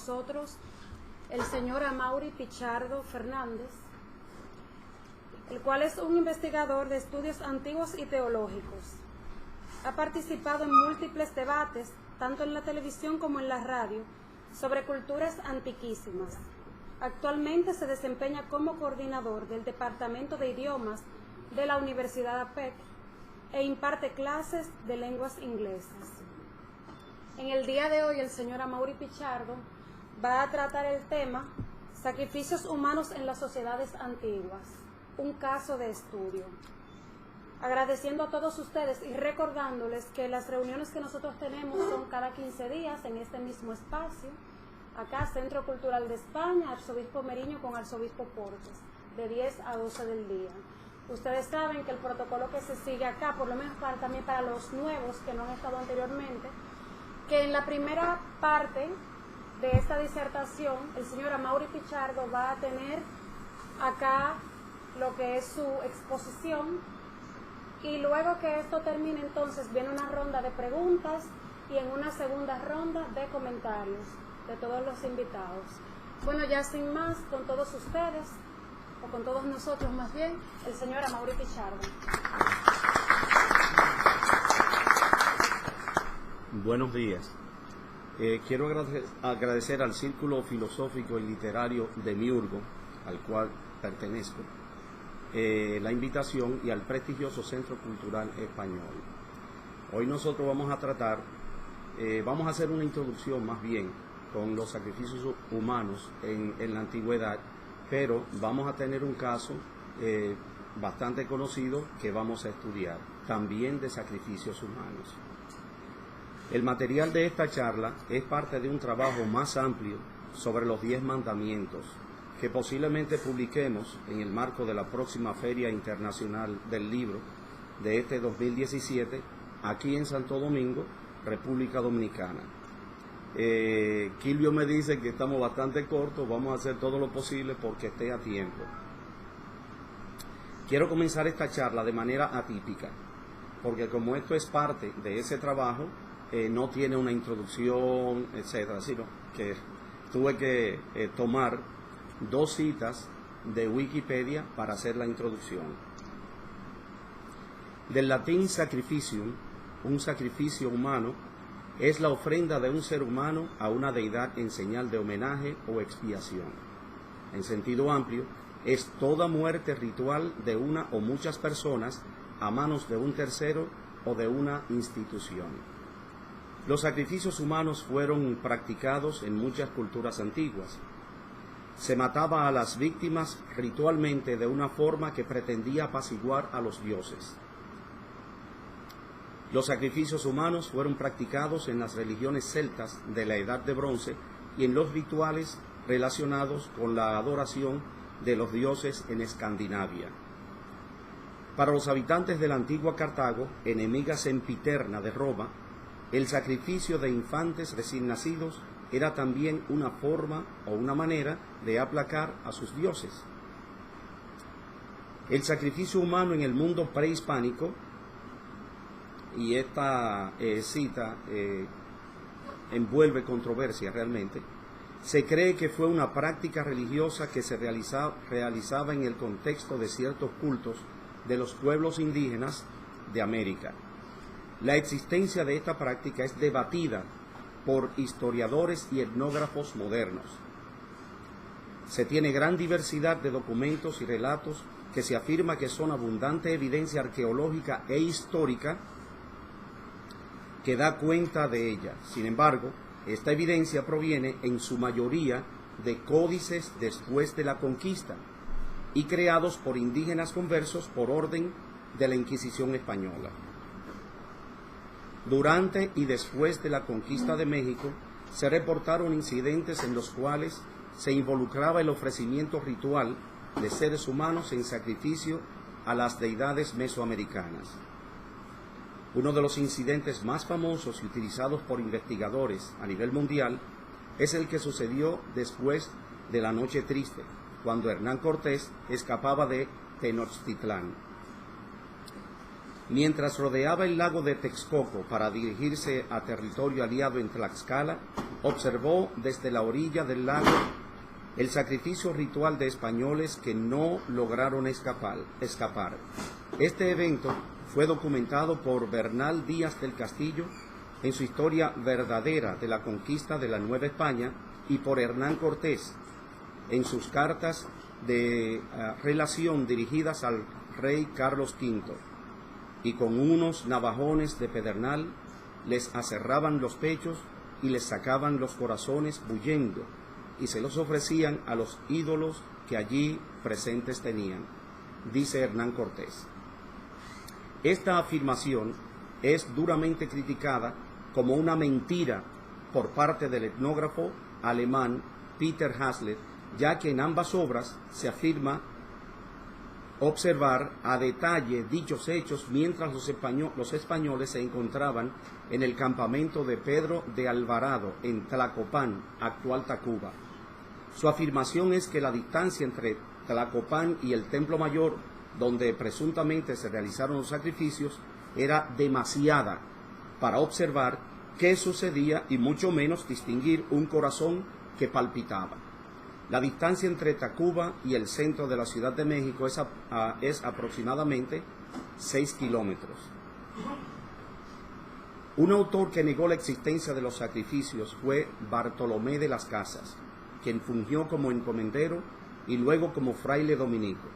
nosotros el señor Amaury Pichardo Fernández, el cual es un investigador de estudios antiguos y teológicos. Ha participado en múltiples debates, tanto en la televisión como en la radio, sobre culturas antiquísimas. Actualmente se desempeña como coordinador del Departamento de Idiomas de la Universidad APEC e imparte clases de lenguas inglesas. En el día de hoy el señor Amaury Pichardo va a tratar el tema Sacrificios humanos en las sociedades antiguas, un caso de estudio. Agradeciendo a todos ustedes y recordándoles que las reuniones que nosotros tenemos son cada 15 días en este mismo espacio, acá Centro Cultural de España, Arzobispo Meriño con Arzobispo Portes, de 10 a 12 del día. Ustedes saben que el protocolo que se sigue acá, por lo menos también para los nuevos que no han estado anteriormente, que en la primera parte de esta disertación el señor Amaury Pichardo va a tener acá lo que es su exposición, y luego que esto termine entonces viene una ronda de preguntas y en una segunda ronda de comentarios de todos los invitados. Bueno, ya sin más, con todos ustedes, o con todos nosotros más bien, el señor Amaury Pichardo. Buenos días. Quiero agradecer al Círculo Filosófico y Literario de Miurgo, al cual pertenezco, la invitación, y al prestigioso Centro Cultural Español. Hoy nosotros vamos a tratar, vamos a hacer una introducción más bien con los sacrificios humanos en la antigüedad, pero vamos a tener un caso bastante conocido que vamos a estudiar, también de sacrificios humanos. El material de esta charla es parte de un trabajo más amplio sobre los 10 mandamientos, que posiblemente publiquemos en el marco de la próxima Feria Internacional del Libro de este 2017, aquí en Santo Domingo, República Dominicana. Quilvio me dice que estamos bastante cortos, vamos a hacer todo lo posible porque esté a tiempo. Quiero comenzar esta charla de manera atípica, porque como esto es parte de ese trabajo, no tiene una introducción, etcétera, sino que tuve que tomar 2 citas de Wikipedia para hacer la introducción. Del latín sacrificium, un sacrificio humano, es la ofrenda de un ser humano a una deidad en señal de homenaje o expiación. En sentido amplio, es toda muerte ritual de una o muchas personas a manos de un tercero o de una institución. Los sacrificios humanos fueron practicados en muchas culturas antiguas. Se mataba a las víctimas ritualmente de una forma que pretendía apaciguar a los dioses. Los sacrificios humanos fueron practicados en las religiones celtas de la Edad de Bronce y en los rituales relacionados con la adoración de los dioses en Escandinavia. Para los habitantes de la antigua Cartago, enemiga sempiterna de Roma, el sacrificio de infantes recién nacidos era también una forma o una manera de aplacar a sus dioses. El sacrificio humano en el mundo prehispánico, y esta cita envuelve controversia realmente, se cree que fue una práctica religiosa que se realizaba en el contexto de ciertos cultos de los pueblos indígenas de América. La existencia de esta práctica es debatida por historiadores y etnógrafos modernos. Se tiene gran diversidad de documentos y relatos que se afirma que son abundante evidencia arqueológica e histórica que da cuenta de ella. Sin embargo, esta evidencia proviene en su mayoría de códices después de la conquista y creados por indígenas conversos por orden de la Inquisición española. Durante y después de la conquista de México, se reportaron incidentes en los cuales se involucraba el ofrecimiento ritual de seres humanos en sacrificio a las deidades mesoamericanas. Uno de los incidentes más famosos y utilizados por investigadores a nivel mundial es el que sucedió después de la Noche Triste, cuando Hernán Cortés escapaba de Tenochtitlán. Mientras rodeaba el lago de Texcoco para dirigirse a territorio aliado en Tlaxcala, observó desde la orilla del lago el sacrificio ritual de españoles que no lograron escapar. Este evento fue documentado por Bernal Díaz del Castillo en su historia verdadera de la conquista de la Nueva España y por Hernán Cortés en sus cartas de relación dirigidas al rey Carlos V, y con unos navajones de pedernal les aserraban los pechos y les sacaban los corazones bullendo, y se los ofrecían a los ídolos que allí presentes tenían, dice Hernán Cortés. Esta afirmación es duramente criticada como una mentira por parte del etnógrafo alemán Peter Hazlitt, ya que en ambas obras se afirma observar a detalle dichos hechos mientras los españoles se encontraban en el campamento de Pedro de Alvarado en Tlacopan, actual Tacuba. Su afirmación es que la distancia entre Tlacopan y el Templo Mayor, donde presuntamente se realizaron los sacrificios, era demasiada para observar qué sucedía y mucho menos distinguir un corazón que palpitaba. La distancia entre Tacuba y el centro de la Ciudad de México es aproximadamente 6 kilómetros. Un autor que negó la existencia de los sacrificios fue Bartolomé de las Casas, quien fungió como encomendero y luego como fraile dominico.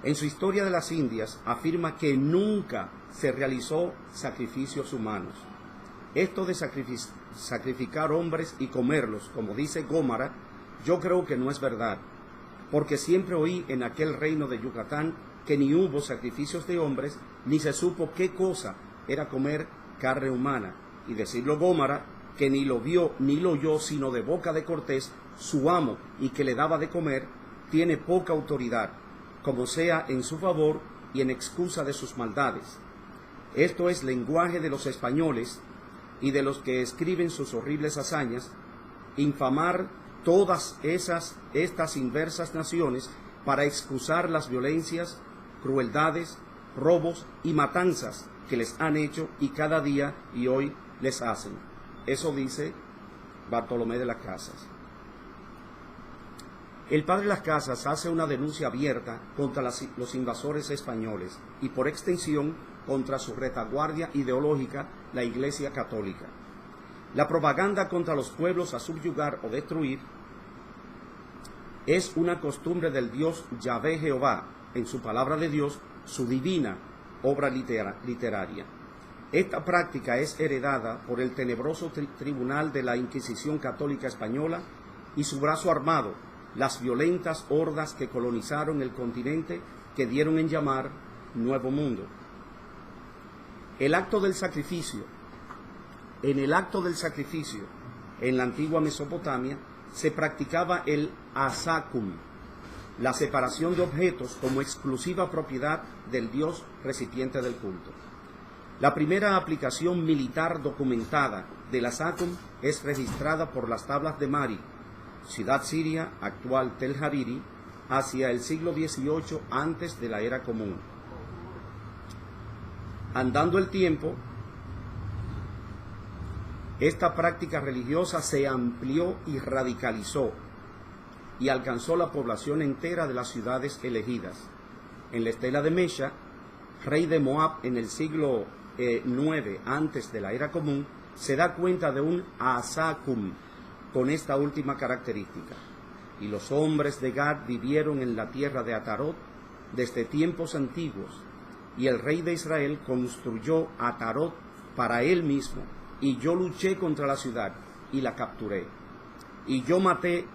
En su Historia de las Indias afirma que nunca se realizó sacrificios humanos. Esto de sacrificar hombres y comerlos, como dice Gómara, yo creo que no es verdad, porque siempre oí en aquel reino de Yucatán que ni hubo sacrificios de hombres, ni se supo qué cosa era comer carne humana, y decirlo Gómara, que ni lo vio ni lo oyó sino de boca de Cortés, su amo, y que le daba de comer, tiene poca autoridad, como sea en su favor y en excusa de sus maldades. Esto es lenguaje de los españoles y de los que escriben sus horribles hazañas, infamar todas estas inversas naciones para excusar las violencias, crueldades, robos y matanzas que les han hecho y cada día y hoy les hacen. Eso dice Bartolomé de las Casas. El padre de las Casas hace una denuncia abierta contra los invasores españoles y por extensión contra su retaguardia ideológica, la Iglesia Católica. La propaganda contra los pueblos a subyugar o destruir es una costumbre del Dios Yahvé Jehová, en su palabra de Dios, su divina obra literaria. Esta práctica es heredada por el tenebroso tribunal de la Inquisición Católica Española y su brazo armado, las violentas hordas que colonizaron el continente que dieron en llamar Nuevo Mundo. En el acto del sacrificio, en la antigua Mesopotamia, se practicaba el asakum, la separación de objetos como exclusiva propiedad del dios recipiente del culto. La primera aplicación militar documentada del asakum es registrada por las tablas de Mari, ciudad siria, actual Tel Hariri, hacia el siglo XVIII antes de la era común. Andando el tiempo, esta práctica religiosa se amplió y radicalizó y alcanzó la población entera de las ciudades elegidas. En la estela de Mesha, rey de Moab en el siglo IX antes de la era común, se da cuenta de un asakum con esta última característica. Y los hombres de Gad vivieron en la tierra de Atarot desde tiempos antiguos, y el rey de Israel construyó Atarot para él mismo, y yo luché contra la ciudad y la capturé. Y yo maté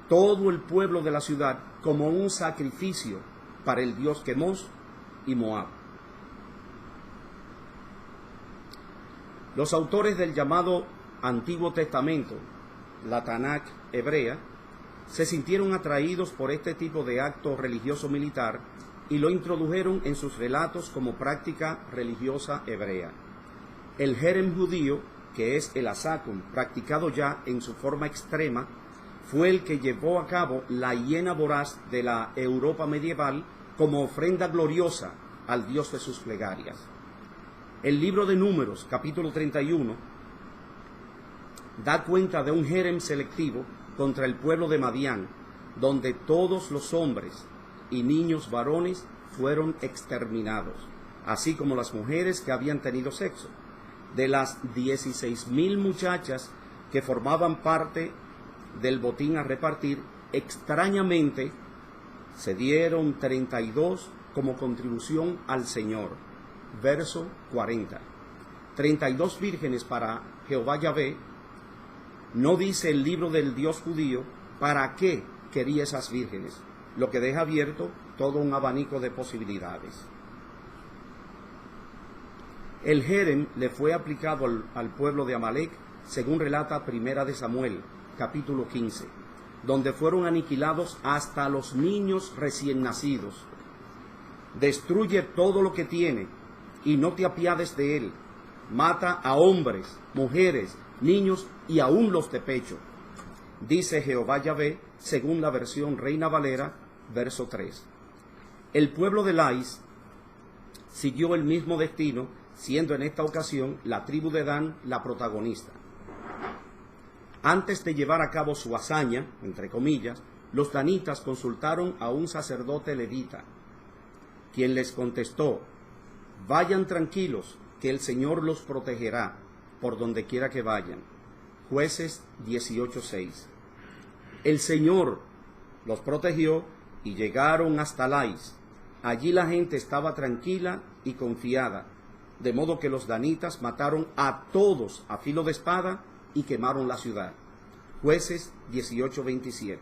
todo el pueblo de la ciudad como un sacrificio para el dios Quemos y Moab. Los autores del llamado Antiguo Testamento, la Tanakh hebrea, se sintieron atraídos por este tipo de acto religioso militar y lo introdujeron en sus relatos como práctica religiosa hebrea. El Jerem judío, que es el asakum practicado ya en su forma extrema, fue el que llevó a cabo la hiena voraz de la Europa medieval como ofrenda gloriosa al dios de sus plegarias. El libro de Números, capítulo 31, da cuenta de un jerem selectivo contra el pueblo de Madián, donde todos los hombres y niños varones fueron exterminados, así como las mujeres que habían tenido sexo. De las 16,000 muchachas que formaban parte del botín a repartir, extrañamente se dieron 32 como contribución al Señor. Verso 40. 32 vírgenes para Jehová Yahvé. No dice el libro del Dios judío para qué quería esas vírgenes, lo que deja abierto todo un abanico de posibilidades. El jerem le fue aplicado al pueblo de Amalec, según relata Primera de Samuel, capítulo 15, donde fueron aniquilados hasta los niños recién nacidos. Destruye todo lo que tiene y no te apiades de él. Mata a hombres, mujeres, niños y aún los de pecho. Dice Jehová Yahvé, según la versión Reina Valera, verso 3. El pueblo de Lais siguió el mismo destino, siendo en esta ocasión la tribu de Dan la protagonista. Antes de llevar a cabo su hazaña, entre comillas, los danitas consultaron a un sacerdote levita, quien les contestó: vayan tranquilos, que el Señor los protegerá por donde quiera que vayan. Jueces 18:6. El Señor los protegió y llegaron hasta Lais. Allí la gente estaba tranquila y confiada, de modo que los danitas mataron a todos a filo de espada y quemaron la ciudad. Jueces 18:27.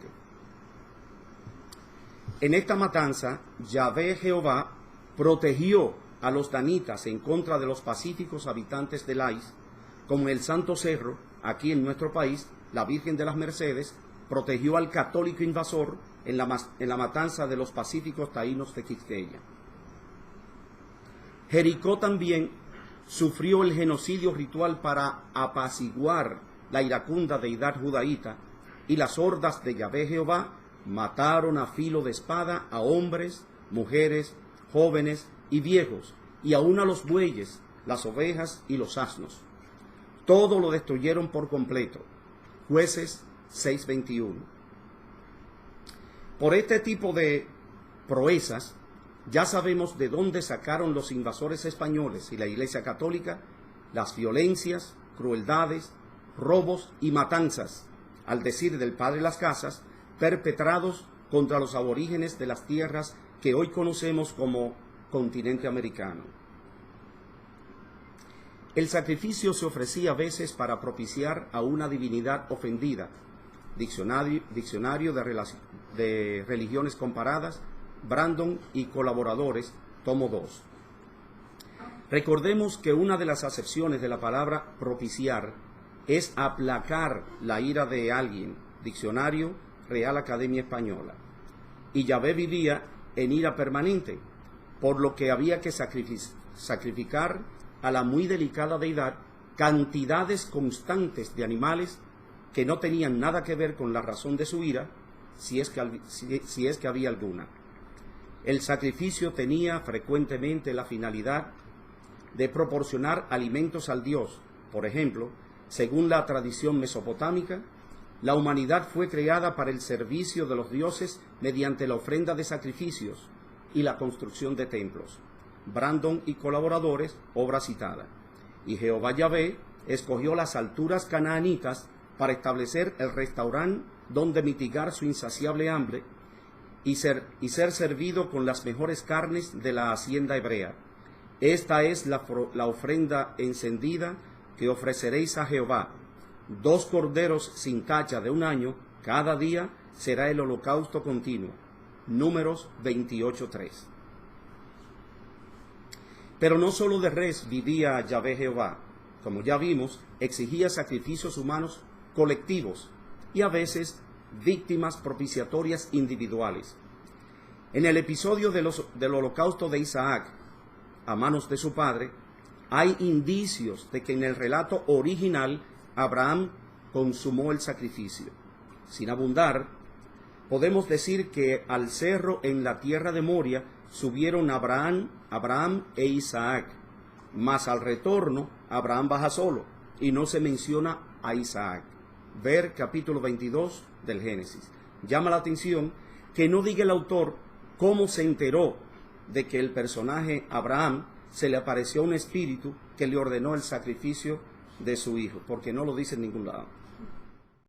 En esta matanza, Yahvé Jehová protegió a los danitas en contra de los pacíficos habitantes de Lais, como en el Santo Cerro, aquí en nuestro país, la Virgen de las Mercedes protegió al católico invasor en la matanza de los pacíficos taínos de Quisqueya. Jericó también sufrió el genocidio ritual para apaciguar la iracunda deidad judaíta, y las hordas de Yahvé Jehová mataron a filo de espada a hombres, mujeres, jóvenes y viejos, y aun a los bueyes, las ovejas y los asnos. Todo lo destruyeron por completo. Jueces 6:21. Por este tipo de proezas, ya sabemos de dónde sacaron los invasores españoles y la Iglesia Católica las violencias, crueldades, robos y matanzas, al decir del Padre Las Casas, perpetrados contra los aborígenes de las tierras que hoy conocemos como continente americano. El sacrificio se ofrecía a veces para propiciar a una divinidad ofendida. Diccionario de Religiones Comparadas, Brandon y colaboradores, tomo 2. Recordemos que una de las acepciones de la palabra propiciar es aplacar la ira de alguien, Diccionario Real Academia Española. Y Yahvé vivía en ira permanente, por lo que había que sacrificar a la muy delicada deidad cantidades constantes de animales que no tenían nada que ver con la razón de su ira, si es que había alguna. El sacrificio tenía frecuentemente la finalidad de proporcionar alimentos al dios. Por ejemplo, según la tradición mesopotámica, la humanidad fue creada para el servicio de los dioses mediante la ofrenda de sacrificios y la construcción de templos. Brandon y colaboradores, obra citada. Y Jehová Yahvé escogió las alturas canaanitas para establecer el restaurante donde mitigar su insaciable hambre y ser servido con las mejores carnes de la hacienda hebrea. Esta es la ofrenda encendida que ofreceréis a Jehová. 2 corderos sin tacha de 1 año, cada día será el holocausto continuo. Números 28:3. Pero no solo de res vivía Yahvé Jehová. Como ya vimos, exigía sacrificios humanos colectivos y a veces víctimas propiciatorias individuales. En el episodio del holocausto de Isaac a manos de su padre, hay indicios de que en el relato original Abraham consumó el sacrificio. Sin abundar, podemos decir que al cerro en la tierra de Moria subieron Abraham e Isaac, mas al retorno Abraham baja solo y no se menciona a Isaac. Ver capítulo 22 del Génesis. Llama la atención que no diga el autor cómo se enteró de que el personaje Abraham se le apareció un espíritu que le ordenó el sacrificio de su hijo, porque no lo dice en ningún lado.